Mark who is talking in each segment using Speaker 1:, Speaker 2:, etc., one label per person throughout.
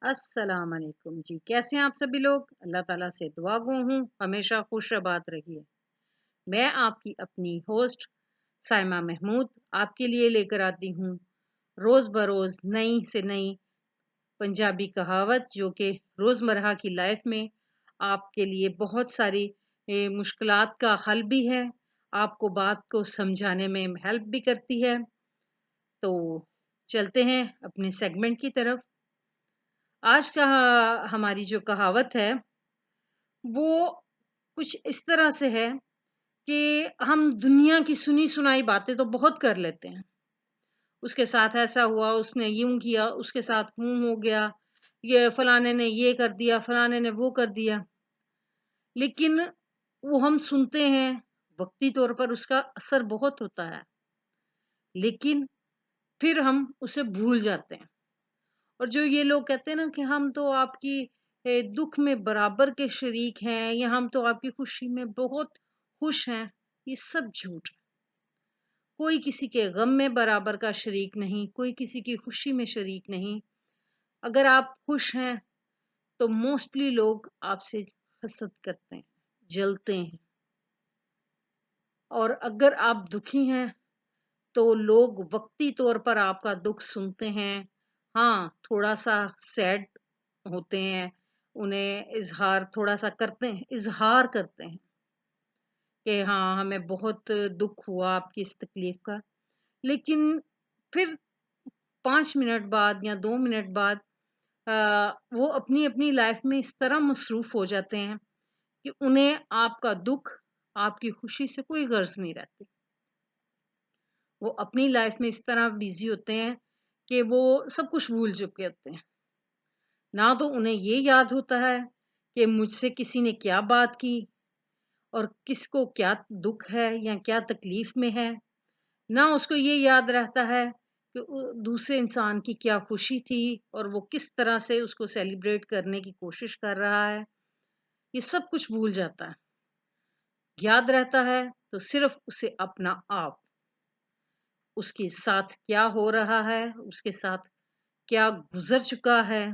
Speaker 1: अस्सलाम वालेकुम जी। कैसे हैं आप सभी लोग? अल्लाह ताला से दुआ गो हूँ हमेशा खुश आबाद रहिए। मैं आपकी अपनी होस्ट साइमा महमूद आपके लिए लेकर आती हूँ रोज़ बरोज़ नई से नई पंजाबी कहावत जो कि रोज़मर्रा की लाइफ में आपके लिए बहुत सारी मुश्किलात का हल भी है, आपको बात को समझाने में हेल्प भी करती है। तो चलते हैं अपने सेगमेंट की तरफ। आज का हमारी जो कहावत है वो कुछ इस तरह से है कि हम दुनिया की सुनी-सुनाई बातें तो बहुत कर लेते हैं। उसके साथ ऐसा हुआ, उसने यूँ किया, उसके साथ यूँ हो गया, ये फलाने ने ये कर दिया, फलाने ने वो कर दिया। लेकिन वो हम सुनते हैं, वक़्ती तौर पर उसका असर बहुत होता है, लेकिन फिर हम उसे भूल जाते हैं। और जो ये लोग कहते हैं ना कि हम तो आपकी दुख में बराबर के शरीक हैं या हम तो आपकी खुशी में बहुत खुश हैं, ये सब झूठ है। कोई किसी के गम में बराबर का शरीक नहीं, कोई किसी की खुशी में शरीक नहीं। अगर आप खुश हैं तो मोस्टली लोग आपसे हसद करते हैं, जलते हैं। और अगर आप दुखी हैं तो लोग वक्ती तौर पर आपका दुख सुनते हैं। हाँ, थोड़ा-सा सैड होते हैं, उन्हें इज़हार थोड़ा-सा करते हैं, इज़हार करते हैं कि हाँ, हमें बहुत दुःख हुआ आपकी इस तकलीफ़ का। लेकिन फिर 5 मिनट बाद या 2 मिनट बाद वो अपनी-अपनी लाइफ़ में इस तरह मसरूफ़ हो जाते हैं कि उन्हें आपका दुःख, आपकी खुशी से कोई गर्ज़ नहीं रहती। वो अपनी लाइफ़ में इस तरह बिज़ी होते हैं कि वो सब कुछ भूल चुके होते हैं। ना तो उन्हें ये याद होता है कि मुझसे किसी ने क्या बात की और किसको क्या दुःख है या क्या तकलीफ़ में है। ना उसको ये याद रहता है कि दूसरे इंसान की क्या खुशी थी और वो किस तरह से उसको सेलिब्रेट करने की कोशिश कर रहा है। ये सब कुछ भूल जाता है। याद रहता है तो सिर्फ़ उसे अपना आप, उसके साथ क्या हो रहा है, उसके साथ क्या गुज़र चुका है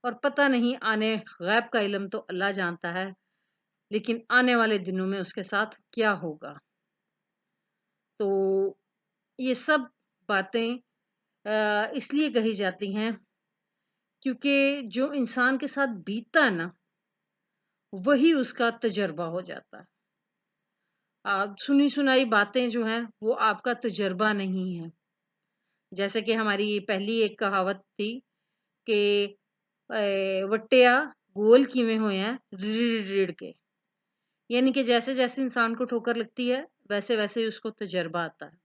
Speaker 1: और पता नहीं आने गैब का इल्म तो अल्लाह जानता है, लेकिन आने वाले दिनों में उसके साथ क्या होगा। तो ये सब बातें इसलिए कही जाती हैं क्योंकि जो इंसान के साथ बीतता है ना, वही उसका तजुर्बा हो जाता है। सुनी-सुनाई बातें जो हैं, वो आपका तजुर्बा नहीं है। जैसे कि हमारी पहली एक कहावत थी कि "वट्टिया गोल किवें होया रिड़-रिड़ के।" यानी कि जैसे-जैसे इंसान को ठोकर लगती है, वैसे-वैसे ही उसको तजुर्बा आता है।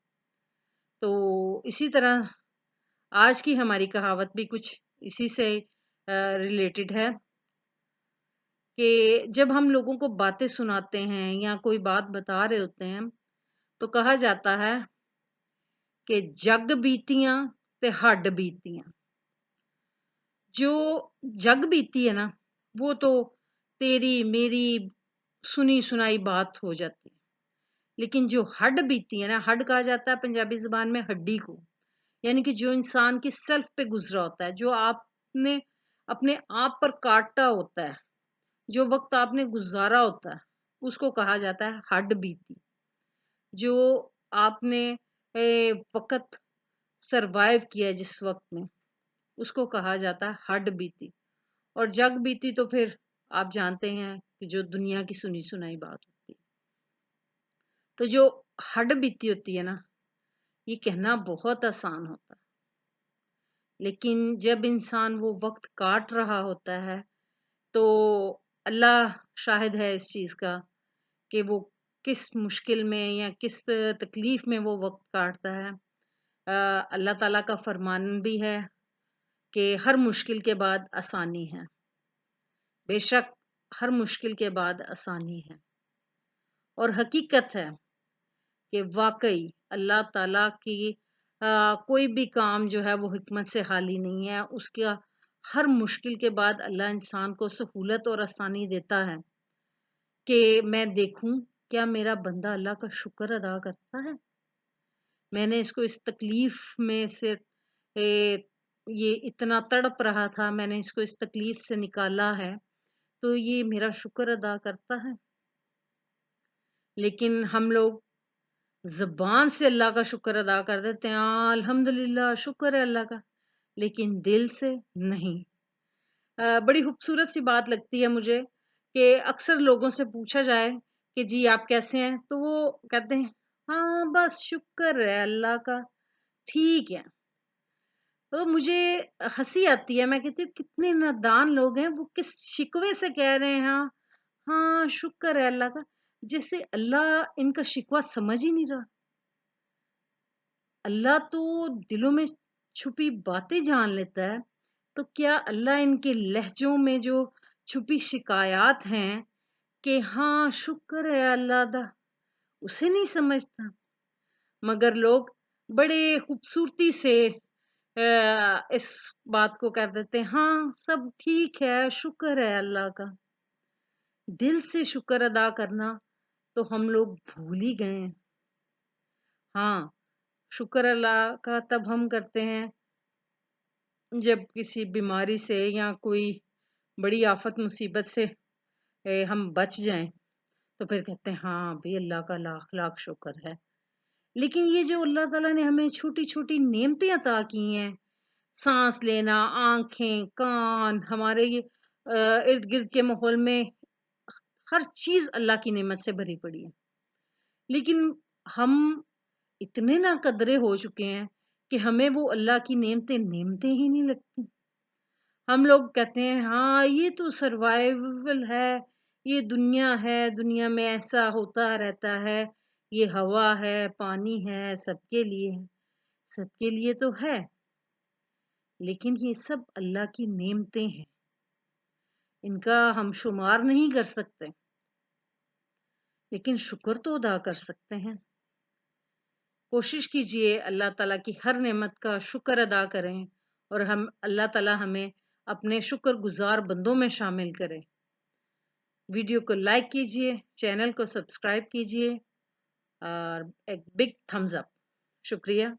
Speaker 1: तो इसी तरह आज की हमारी कहावत भी कुछ इसी से रिलेटेड है कि जब हम लोगों को बातें सुनाते हैं या कोई बात बता रहे होते हैं, तो कहा जाता है कि जग बीतियां ते हड्ड बीतियां। जो जग बीती है ना, वो तो तेरी मेरी सुनी सुनाई बात हो जाती है। लेकिन जो हड्ड बीती है ना, हड्ड कहा जाता है पंजाबी ज़ुबान में हड्डी को, यानी कि जो इंसान की सेल्फ पे गुज़रा होता है, जो आपने अपने आप पर काटा होता है, जो वक़्त आपने गुज़ारा होता है, उसको कहा जाता है हड्ड बीती। जो आपने वक़्त सर्वाइव किया है जिस वक़्त में, उसको कहा जाता है हड्ड बीती। और जग बीती तो फिर आप जानते हैं कि जो दुनिया की सुनी-सुनाई बात होती है। तो जो हड्ड बीती होती है ना, ये कहना बहुत आसान होता है, लेकिन जब इंसान वो वक़्त काट रहा होता है, तो अल्लाह शाहिद है इस चीज़ का कि वो किस मुश्किल में या किस तकलीफ़ में वो वक़्त काटता है। अल्लाह ताला का फरमान भी है कि हर मुश्किल के बाद आसानी है। बेशक हर मुश्किल के बाद आसानी है और हकीकत है कि वाक़ई अल्लाह ताला की कोई भी काम जो है वो हिकमत से खाली नहीं है। उसका हर मुश्किल के बाद अल्लाह इंसान को सहूलत और आसानी देता है कि मैं देखूँ क्या मेरा बंदा अल्लाह का शुक्र अदा करता है? मैंने इसको इस तकलीफ़ में से ये इतना तड़प रहा था, मैंने इसको इस तकलीफ से निकाला है, तो ये मेरा शुक्र अदा करता है। लेकिन हम लोग ज़ुबान से अल्लाह का शुक्र अदा कर देते हैं, हाँ, अल्हम्दुलिल्लाह शुक्र है अल्लाह का, लेकिन दिल से नहीं। बड़ी खूबसूरत सी बात लगती है मुझे कि अक्सर लोगों से पूछा जाए कि जी आप कैसे हैं? तो वो कहते हैं, हाँ, बस शुक्र है अल्लाह का, ठीक है। तो मुझे हँसी आती है, मैं कहती हूँ कितने नादान लोग हैं, वो किस शिकवे से कह रहे हैं हाँ, हाँ, शुक्र है अल्लाह का, जैसे अल्लाह इनका शिकवा समझ ही नहीं रहा। अल्लाह तो दिलों में छुपी बातें जान लेता है, तो क्या अल्लाह इनके लहज़ों में जो छुपी शिकायत हैं कि हाँ, शुक्र है अल्लाह दा, उसे नहीं समझता? मगर लोग बड़े खूबसूरती से इस बात को कर देते हैं, हाँ, सब ठीक है, शुक्र है अल्लाह का। दिल से शुक्र अदा करना तो हम लोग भूल ही गए हैं। हाँ, शुक्र अल्लाह का तब हम करते हैं जब किसी बीमारी से या कोई बड़ी आफत मुसीबत से हम बच जाएं, तो फिर कहते हैं हाँ भाई अल्लाह का लाख लाख शुक्र है। लेकिन ये जो अल्लाह ताला ने हमें छोटी छोटी नेमतें अता की हैं, सांस लेना, आंखें, कान, हमारे ये इर्द गिर्द के माहौल में हर चीज अल्लाह की नेमत से भरी पड़ी है, लेकिन हम इतने ना कदरे हो चुके हैं कि हमें वो अल्लाह की नेमतें नेमतें ही नहीं लगती। हम लोग कहते हैं हाँ ये तो सर्वाइवल है, ये दुनिया है, दुनिया में ऐसा होता रहता है, ये हवा है, पानी है, सबके लिए है। सबके लिए तो है, लेकिन ये सब अल्लाह की नेमतें हैं, इनका हम शुमार नहीं कर सकते, लेकिन शुक्र तो अदा कर सकते हैं। कोशिश कीजिए अल्लाह ताला की हर नेमत का शुक्र अदा करें और हम अल्लाह ताला हमें अपने शुक्रगुजार बंदों में शामिल करें। वीडियो को लाइक कीजिए, चैनल को सब्सक्राइब कीजिए और एक बिग थम्स अप। शुक्रिया।